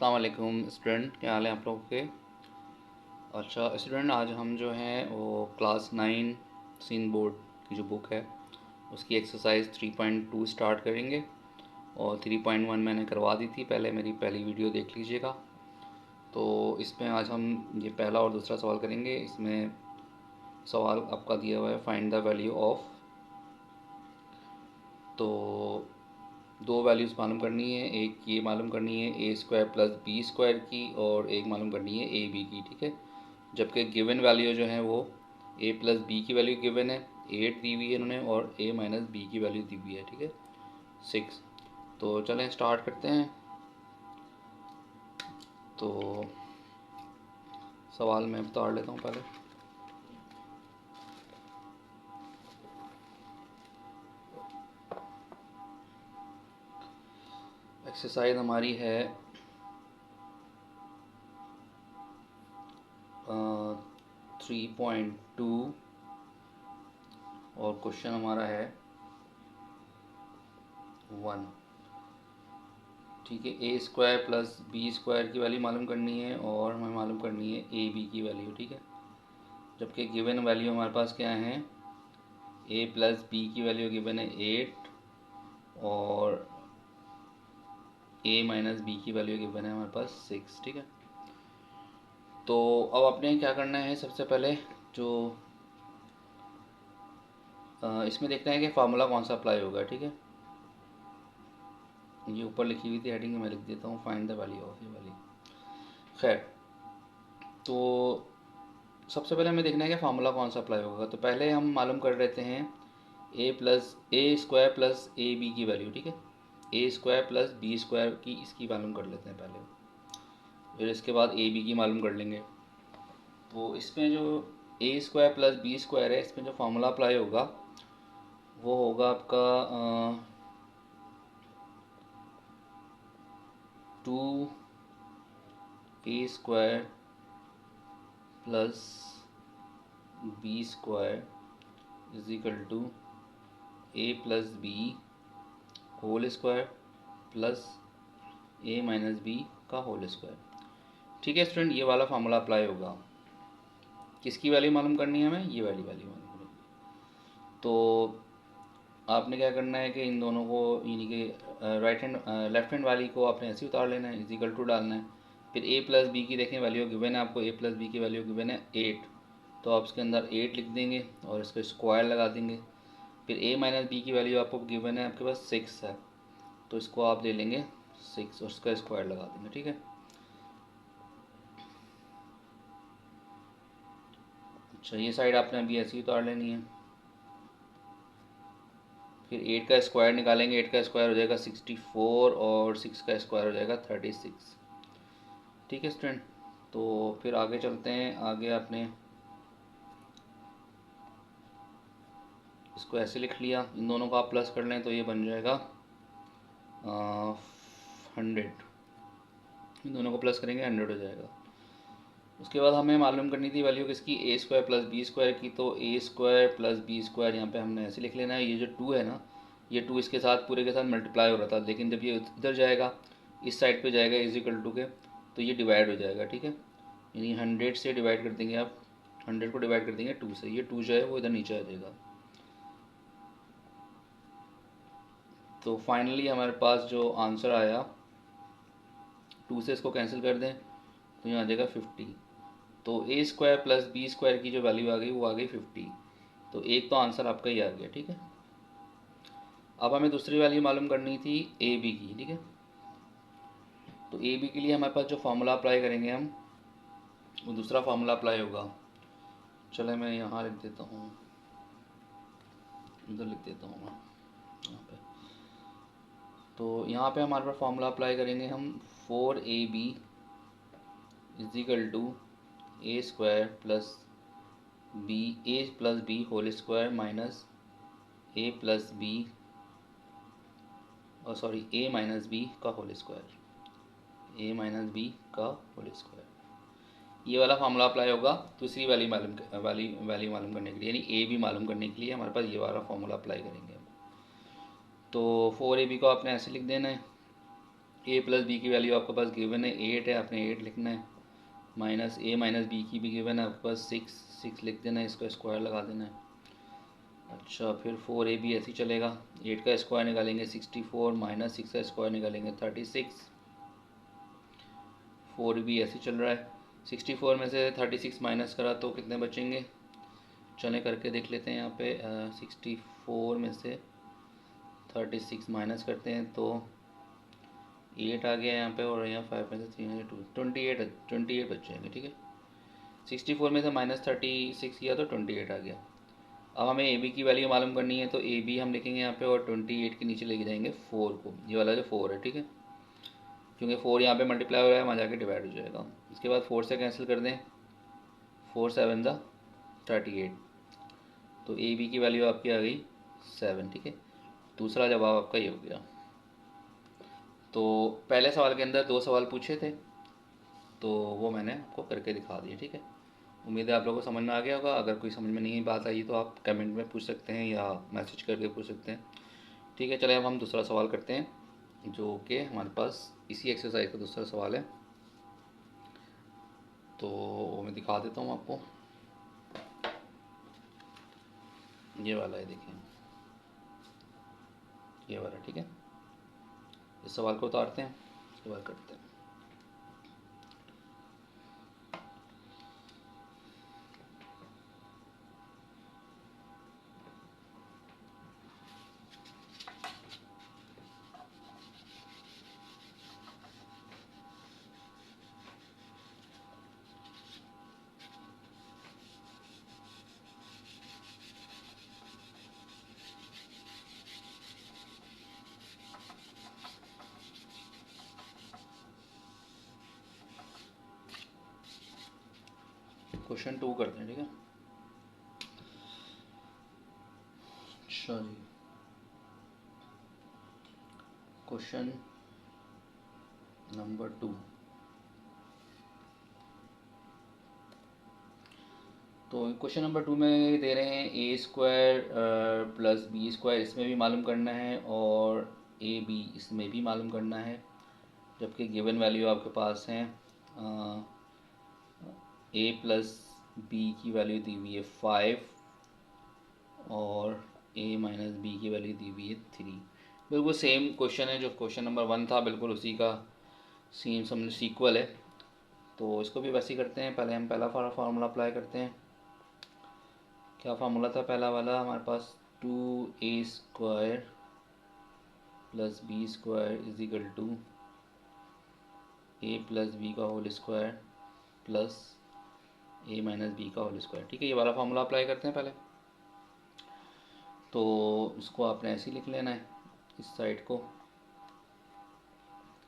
अस्सलाम वालेकुम स्टूडेंट, क्या हाल है आप लोगों के। अच्छा स्टूडेंट, आज हम जो हैं वो क्लास 9 सीन बोर्ड की जो बुक है उसकी एक्सरसाइज 3.2 स्टार्ट करेंगे। और 3.1 मैंने करवा दी थी पहले, मेरी पहली वीडियो देख लीजिएगा। तो इसमें आज हम ये पहला और दूसरा सवाल करेंगे। इसमें सवाल आपका दिया हुआ है फाइंड द वैल्यू ऑफ, तो दो वैल्यूज़ मालूम करनी है। एक ये मालूम करनी है ए स्क्वायर प्लस बी स्क्वायर की, और एक मालूम करनी है ए बी की, ठीक है। जबकि गिवन वैल्यू जो है वो ए प्लस बी की वैल्यू गिवन है, 8 दी हुई है इन्होंने, और ए माइनस बी की वैल्यू दी हुई है, ठीक है, 6। तो चलें स्टार्ट करते हैं। तो सवाल मैं बता लेता हूँ पहले। एक्सरसाइज हमारी है 3.2 और क्वेश्चन हमारा है 1, ठीक है। ए स्क्वायर प्लस बी स्क्वायर की वैल्यू मालूम करनी है और हमें मालूम करनी है ए बी की वैल्यू, ठीक है। जबकि गिवन वैल्यू हमारे पास क्या है, ए प्लस बी की वैल्यू गिवन है 8 और ए माइनस बी की वैल्यू गिवन है हमारे पास 6, ठीक है। तो अब आपने क्या करना है, सबसे पहले जो इसमें देखना है कि फार्मूला कौन सा अप्लाई होगा, ठीक है। ये ऊपर लिखी हुई थी हेडिंग में, मैं लिख देता हूँ फाइंड द वैल्यू ऑफ, ये वाली। खैर, तो सबसे पहले हमें देखना है कि फार्मूला कौन सा अप्लाई होगा। तो पहले हम मालूम कर लेते हैं ए स्क्वायर प्लस ए बी की वैल्यू, ठीक है। ए स्क्वायर प्लस बी स्क्वायर की इसकी मालूम कर लेते हैं पहले, फिर इसके बाद ए बी की मालूम कर लेंगे। तो इसमें जो ए स्क्वायर प्लस बी स्क्वायर है, इसमें जो फार्मूला अप्लाई होगा वो होगा आपका 2 A square plus B square is equal to A plus B whole square plus A minus B का होल स्क्वायर, ठीक है स्टूडेंट। ये वाला फार्मूला अप्लाई होगा। किसकी वैल्यू मालूम करनी है हमें, ये वाली वैल्यू मालूम करनी है। तो आपने क्या करना है कि इन दोनों को, यानी कि राइट हैंड लेफ्ट हैंड वाली को आपने ऐसे उतार लेना है, इजिकल टू डालना है। फिर ए प्लस बी की देखें वैल्यू गिवन है आपको, ए प्लस बी की वैल्यू गिवन है 8, तो आप इसके अंदर 8 लिख देंगे और इसका स्क्वायर लगा देंगे। फिर ए माइनस बी की वैल्यू आपको गिवन है आपके पास 6 है, तो इसको आप ले लेंगे 6 और इसका स्क्वायर लगा देंगे, ठीक है। अच्छा, ये साइड आपने अभी ऐसी उतार लेनी है। फिर 8 का स्क्वायर निकालेंगे, 8 का स्क्वायर हो जाएगा 64 और 6 का स्क्वायर हो जाएगा 36, ठीक है स्टूडेंट। तो फिर आगे चलते हैं। आगे आपने इसको ऐसे लिख लिया, इन दोनों को आप प्लस कर लें तो ये बन जाएगा 100, इन दोनों को प्लस करेंगे 100 हो जाएगा। उसके बाद हमें मालूम करनी थी वैल्यू किसकी, ए स्क्वायर प्लस बी स्क्वायर की। तो ए स्क्वायर प्लस बी स्क्वायर यहाँ पे हमने ऐसे लिख लेना है। ये जो 2 है ना, ये 2 इसके साथ पूरे के साथ मल्टीप्लाई हो रहा था, लेकिन जब ये इधर जाएगा, इस साइड पे जाएगा इज इक्वल टू के, तो ये डिवाइड हो जाएगा, ठीक है। यानी 100 से डिवाइड कर देंगे आप, 100 को डिवाइड कर देंगे 2 से, ये 2 जो है वो इधर नीचे आ जाएगा। तो फाइनली हमारे पास जो आंसर आया, 2 से इसको कैंसिल कर दें तो यहाँ आ जाएगा 50। तो ए स्क्वायर प्लस बी स्क्वायर की जो वैल्यू आ गई वो आ गई 50। तो एक तो आंसर आपका ही आ गया, ठीक है। अब हमें दूसरी वैल्यू मालूम करनी थी ए बी की, ठीक है। तो ए बी के लिए हमारे पास जो फार्मूला अप्लाई करेंगे हम, वो दूसरा फार्मूला अप्लाई होगा। चले मैं यहाँ लिख देता हूँ, इधर लिख देता हूँ मैं यहाँ पे। तो यहाँ पे हमारे पास फार्मूला अप्लाई करेंगे हम, 4ab is equal to A square plus B, A plus B whole square minus A plus B, और सॉरी ए माइनस बी का whole square, A minus B का होल स्क्वायर। ये वाला फार्मूला अप्लाई होगा दूसरी value मालूम करने के लिए, यानी ए बी मालूम करने के लिए हमारे पास ये वाला फार्मूला अप्लाई करेंगे हम। तो 4ab को आपने ऐसे लिख देना है, ए प्लस बी की वैल्यू आपके पास गिवन है 8 है, आपने 8 लिखना है, माइनस ए माइनस बी की भी गिवन है आपके पास 6 लिख देना है, इसका स्क्वायर लगा देना है। अच्छा फिर 4ab ऐसे ही चलेगा, 8 का स्क्वायर निकालेंगे 64, माइनस 6 का स्क्वायर निकालेंगे 36, 4b ऐसे चल रहा है। 64 में से 36 माइनस करा तो कितने बचेंगे, चलें करके देख लेते हैं यहाँ पे। 64 में से 36 माइनस करते हैं तो 8 आ गया यहाँ पे, और यहाँ 5 में से 3 है 2, 28 बच जाएंगे, ठीक है। 64 में से माइनस 36 किया तो 28 आ गया। अब हमें ए बी की वैल्यू मालूम करनी है, तो ए बी हम लिखेंगे यहाँ पे, और 28 के नीचे लेके जाएंगे 4 को, ये वाला जो 4 है, ठीक है, क्योंकि 4 यहाँ पे मल्टीप्लाई हो रहा है, वहाँ जाके डिवाइड हो जाएगा। इसके बाद 4 से कैंसिल कर दें, 4 7 ज़ा 38, तो ए बी की वैल्यू आपकी आ गई 7, ठीक है। दूसरा जवाब आपका ये हो गया। तो पहले सवाल के अंदर 2 सवाल पूछे थे, तो वो मैंने आपको करके दिखा दिए, ठीक है। उम्मीद है आप लोगों को समझ में आ गया होगा। अगर कोई समझ में नहीं बात आई तो आप कमेंट में पूछ सकते हैं या मैसेज करके पूछ सकते हैं, ठीक है। चले अब हम दूसरा सवाल करते हैं, जो कि हमारे पास इसी एक्सरसाइज का दूसरा सवाल है, तो मैं दिखा देता हूँ आपको। ये वाला है, देखिए ये वाला, ठीक है। इस सवाल को उतारते हैं, इसके बाद करते हैं। क्वेश्चन 2 करते हैं, ठीक है। अच्छा जी, क्वेश्चन नंबर 2। तो क्वेश्चन नंबर 2 में दे रहे हैं ए स्क्वायर प्लस बी स्क्वायर, इसमें भी मालूम करना है, और ए बी इसमें भी मालूम करना है, जबकि गिवन वैल्यू आपके पास है ए प्लस बी की वैल्यू दी हुई है 5, और ए माइनस बी की वैल्यू दी हुई है 3। बिल्कुल सेम क्वेश्चन है जो क्वेश्चन नंबर 1 था, बिल्कुल उसी का सेम समझ सीक्वल है। तो इसको भी वैसे ही करते हैं। पहले हम पहला फार्मूला अप्लाई करते हैं। क्या फार्मूला था पहला वाला हमारे पास, 2a square plus B square is equal to A plus B का whole square plus A minus B का होल स्क्वायर, ठीक है। ये वाला फार्मूला अप्लाई करते हैं पहले। तो इसको आपने ऐसे ही लिख लेना है, इस साइड को,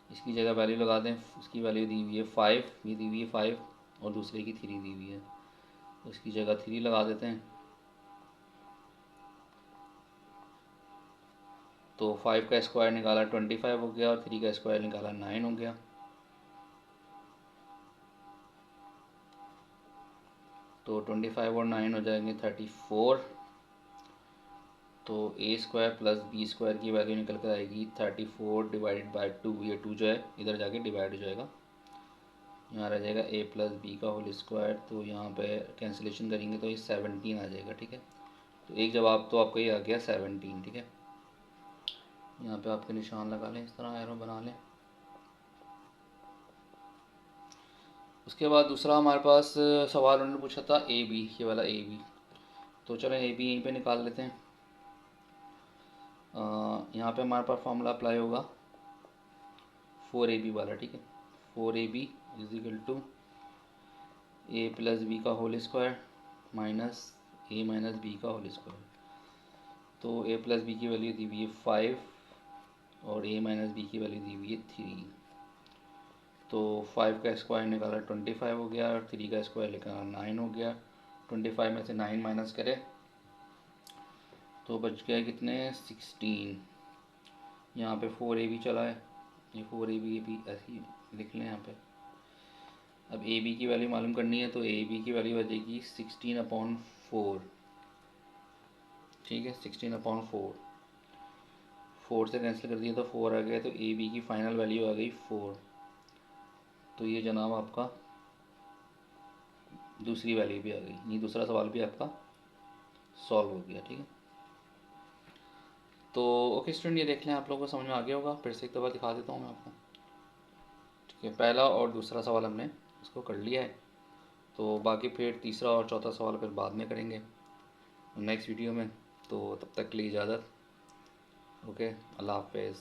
इसकी जगह वैल्यू लगा दें। इसकी वैल्यू दी हुई है 5, ये दी हुई है 5, और दूसरे की 3 दी हुई है, तो इसकी जगह 3 लगा देते हैं। तो 5 का स्क्वायर निकाला 25 हो गया, और 3 का स्क्वायर निकाला 9 हो गया। तो 25 और 9 हो जाएंगे 34। तो ए स्क्वायर प्लस बी स्क्वायर की वैल्यू निकल कर आएगी 34 डिवाइडेड बाई 2, ये 2 जो है इधर जाके डिवाइड हो जाएगा, यहाँ रह जाएगा ए प्लस बी का होल स्क्वायर। तो यहाँ पे कैंसिलेशन करेंगे तो ये 17 आ जाएगा, ठीक है। तो एक जवाब तो आपका ये आ गया 17, ठीक है। यहाँ पे आपके निशान लगा लें, इस तरह एरो बना लें। उसके बाद दूसरा हमारे पास सवाल उन्होंने पूछा था ए बी, ये वाला ए बी। तो चलो ए बी यहीं पे निकाल लेते हैं। यहाँ पे हमारे पास फॉर्मूला अप्लाई होगा 4ab वाला, ठीक है। 4ab is equal to A plus B का whole square minus A minus B का होल स्क्वायर। तो ए प्लस बी की वैल्यू दी हुई है 5, और ए माइनस बी की वैल्यू दी हुई है 3। तो 5 का स्क्वायर निकाला 25 हो गया, और 3 का स्क्वायर निकाला 9 हो गया। 25 में से 9 माइनस करें तो बच गया कितने, 16। यहाँ पे 4ab चला है, ये 4ab भी ऐसे ही लिख लें यहाँ पे। अब ए बी की वैल्यू मालूम करनी है, तो ए बी की वैल्यू आ जाएगी 16/4, ठीक है। 16/4, 4 से कैंसिल कर दिया तो 4 आ गया, तो ए बी की फ़ाइनल वैल्यू आ गई 4। तो ये जनाब आपका दूसरी वैल्यू भी आ गई, ये दूसरा सवाल भी आपका सॉल्व हो गया। ठीक है, तो ओके स्टूडेंट, ये देख लें, आप लोगों को समझ में आ गया होगा। फिर से एक दफ़ा दिखा देता हूँ मैं आपको। ठीक है, पहला और दूसरा सवाल हमने इसको कर लिया है, तो बाकी फिर तीसरा और चौथा सवाल फिर बाद में करेंगे नेक्स्ट वीडियो में। तो तब तक के लिए इजाज़त। ओके, अल्लाह हाफ़िज़।